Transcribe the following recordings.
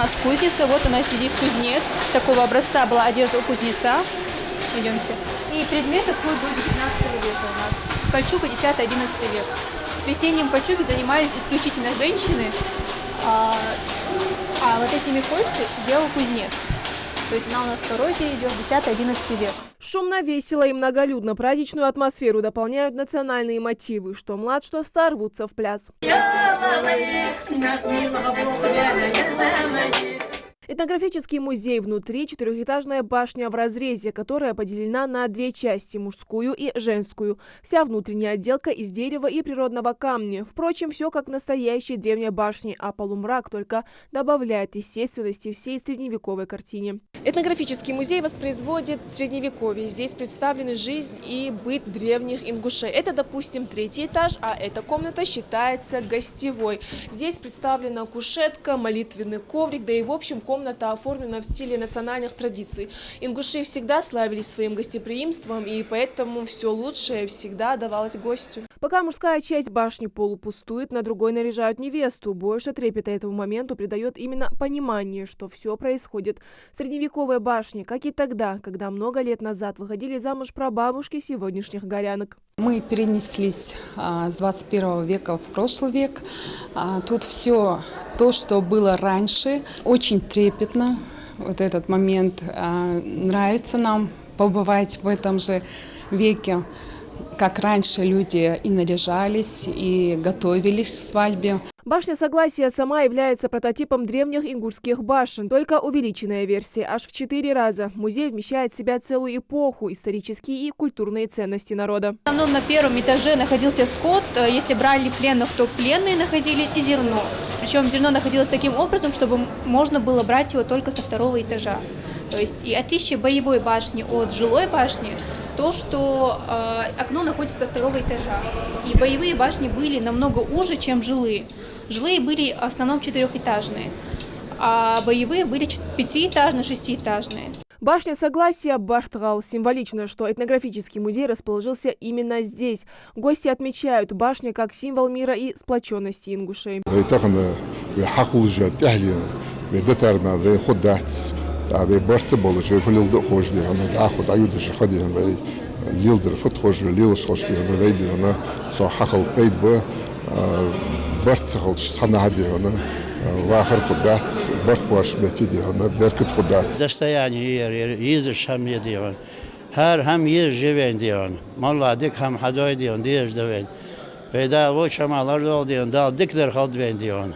нас кузница. Вот у нас сидит кузнец. Такого образца была одежда у кузнеца. Идемте. И предметы вплоть до 19 века у нас. Кольчуга 10-11 век. Плетением кольчуги занимались исключительно женщины, а вот этими кольца делал кузнец. То есть она у нас второй день идет, 10-11 век. Шумно, весело и многолюдно праздничную атмосферу дополняют национальные мотивы. Что млад, что стар рвутся в пляс. Этнографический музей внутри – четырехэтажная башня в разрезе, которая поделена на две части – мужскую и женскую. Вся внутренняя отделка из дерева и природного камня. Впрочем, все как в настоящей древней башне, а полумрак только добавляет естественности всей средневековой картине. Этнографический музей воспроизводит средневековье. Здесь представлены жизнь и быт древних ингушей. Это, допустим, третий этаж, а эта комната считается гостевой. Здесь представлена кушетка, молитвенный коврик, да и в общем комната оформлена в стиле национальных традиций. Ингуши всегда славились своим гостеприимством, и поэтому все лучшее всегда давалось гостю. Пока мужская часть башни полупустует, на другой наряжают невесту. Больше трепета этому моменту придает именно понимание, что все происходит в средневековой башне, как и тогда, когда много лет назад выходили замуж прабабушки сегодняшних горянок. Мы перенеслись с 21 века в прошлый век. Тут все то, что было раньше, очень трепетно. Вот этот момент нравится нам побывать в этом же веке, как раньше люди и наряжались, и готовились к свадьбе. Башня Согласия сама является прототипом древних ингушских башен, только увеличенная версия, аж в 4 раза. Музей вмещает в себя целую эпоху, исторические и культурные ценности народа. В основном на первом этаже находился скот. Если брали пленных, то пленные находились, и зерно. Причем зерно находилось таким образом, чтобы можно было брать его только со второго этажа. То есть и отличие боевой башни от жилой башни то, что окно находится со второго этажа. И боевые башни были намного уже, чем жилые. Жилые были в основном 4-этажные, а боевые были 5-этажные, 6-этажные. Башня Согласия Бартгал. Символично, что этнографический музей расположился именно здесь. Гости отмечают башню как символ мира и сплоченности ингушей. واخر خدات برت باش متدي هنا بركت خدات دستيان يزش هم يديون هر هم يجيبين ديون مالا ديك هم حداي ديون ديش دوين فدا وشمالار دال ديون دال ديكدر خد بين ديون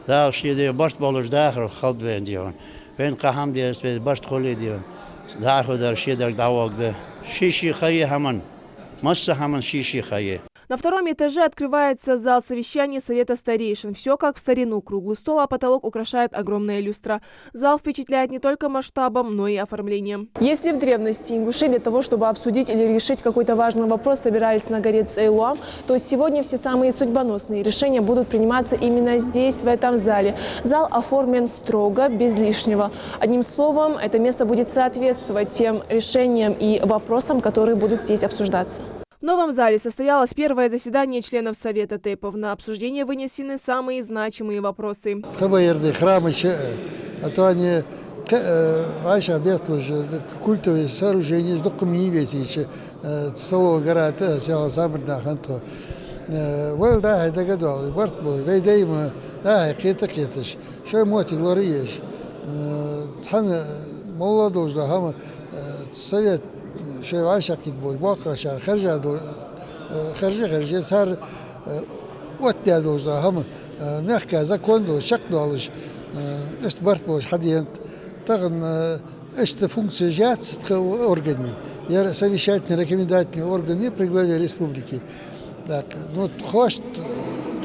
دال شي دي برت بالوش داخل خد بين ديون بين قهم ديس برت خولي ديون داخل در شي در داوق ده شي خي همن مس همن شي خي. На втором этаже открывается зал совещаний Совета старейшин. Все как в старину. Круглый стол, а потолок украшает огромная люстра. Зал впечатляет не только масштабом, но и оформлением. Если в древности ингуши для того, чтобы обсудить или решить какой-то важный вопрос, собирались на горе Цейлуам, то сегодня все самые судьбоносные решения будут приниматься именно здесь, в этом зале. Зал оформлен строго, без лишнего. Одним словом, это место будет соответствовать тем решениям и вопросам, которые будут здесь обсуждаться. В новом зале состоялось первое заседание членов Совета ТЭПов. На обсуждение вынесены самые значимые вопросы. Культовые сооружения, Совет شوي عاشق يدبول باقرا شهر خرجة صار وقت دوز هم محكا زكون دو شك دولش استبرت بوش حدينت تغن اشت функция органи я совещательные рекомендательные органы при главе республики так ну хош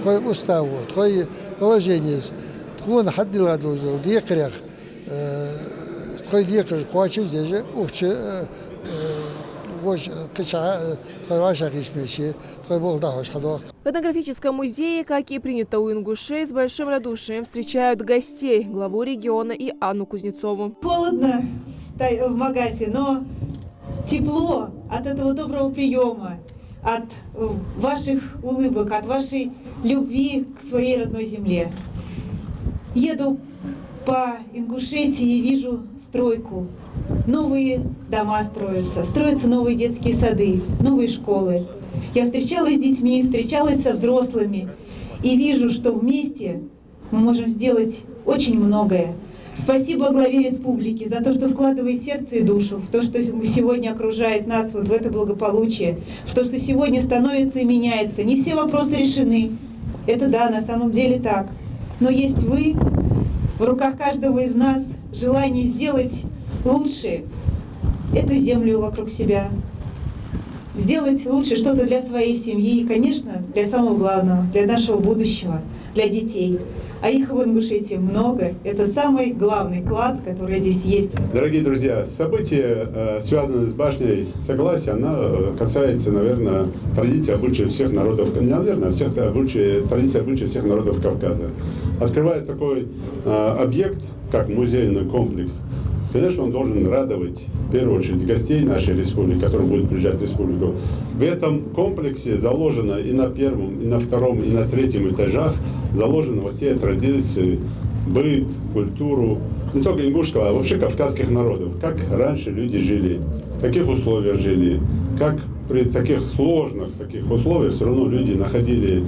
твой устав твой положение твой حدила должен декрях твой декрях квачи здесь же учи В этнографическом музее, как и принято у ингушей, с большим радушием встречают гостей, главу региона и Анну Кузнецову. Холодно в магазе, но тепло от этого доброго приема, от ваших улыбок, от вашей любви к своей родной земле. Еду по Ингушетии и вижу стройку. Новые дома строятся новые детские сады, новые школы. Я встречалась с детьми, встречалась со взрослыми и вижу, что вместе мы можем сделать очень многое. Спасибо главе республики за то, что вкладывает сердце и душу в то, что сегодня окружает нас, вот в это благополучие, в то, что сегодня становится и меняется. Не все вопросы решены. Это да, на самом деле так. Но есть вы, в руках каждого из нас желание сделать лучше эту землю вокруг себя, сделать лучше что-то для своей семьи и, конечно, для самого главного, для нашего будущего, для детей. А их в Ингушетии много. Это самый главный клад, который здесь есть. Дорогие друзья, событие, связанное с башней Согласия, она касается, наверное, традиции обычаев всех народов, не наверное, традиции обычаев всех народов Кавказа. Открывает такой объект, как музейный комплекс. Конечно, он должен радовать, в первую очередь, гостей нашей республики, которые будут приезжать в республику. В этом комплексе заложено и на первом, и на втором, и на третьем этажах заложены вот те традиции, быт, культуру, не только ингушского, а вообще кавказских народов. Как раньше люди жили, в каких условиях жили, как при таких сложных таких условиях все равно люди находили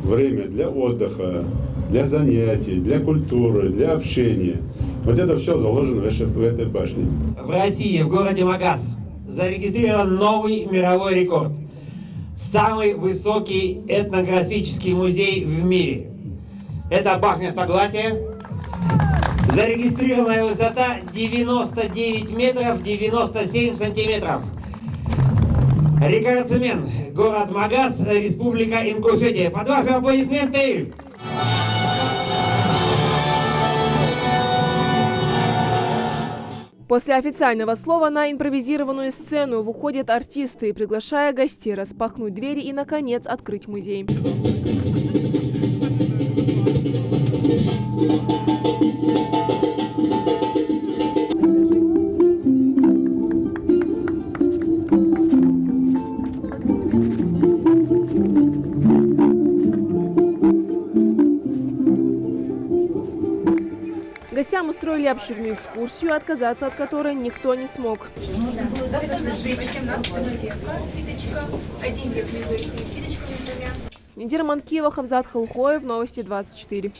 время для отдыха, для занятий, для культуры, для общения. Вот это все заложено в этой башне. В России, в городе Магаз, зарегистрирован новый мировой рекорд. Самый высокий этнографический музей в мире. Это башня Согласия. Зарегистрированная высота 99 метров 97 сантиметров. Рекордсмен город Магаз, Республика Ингушетия. Под ваши аплодисменты! После официального слова на импровизированную сцену выходят артисты, приглашая гостей распахнуть двери и, наконец, открыть музей. Гостям устроили обширную экскурсию, отказаться от которой никто не смог. Это музей 18 века, свиточка, 1 век между этими свиточками двумя. Нидира Манкиева, Хамзат Халхоев, Новости 24.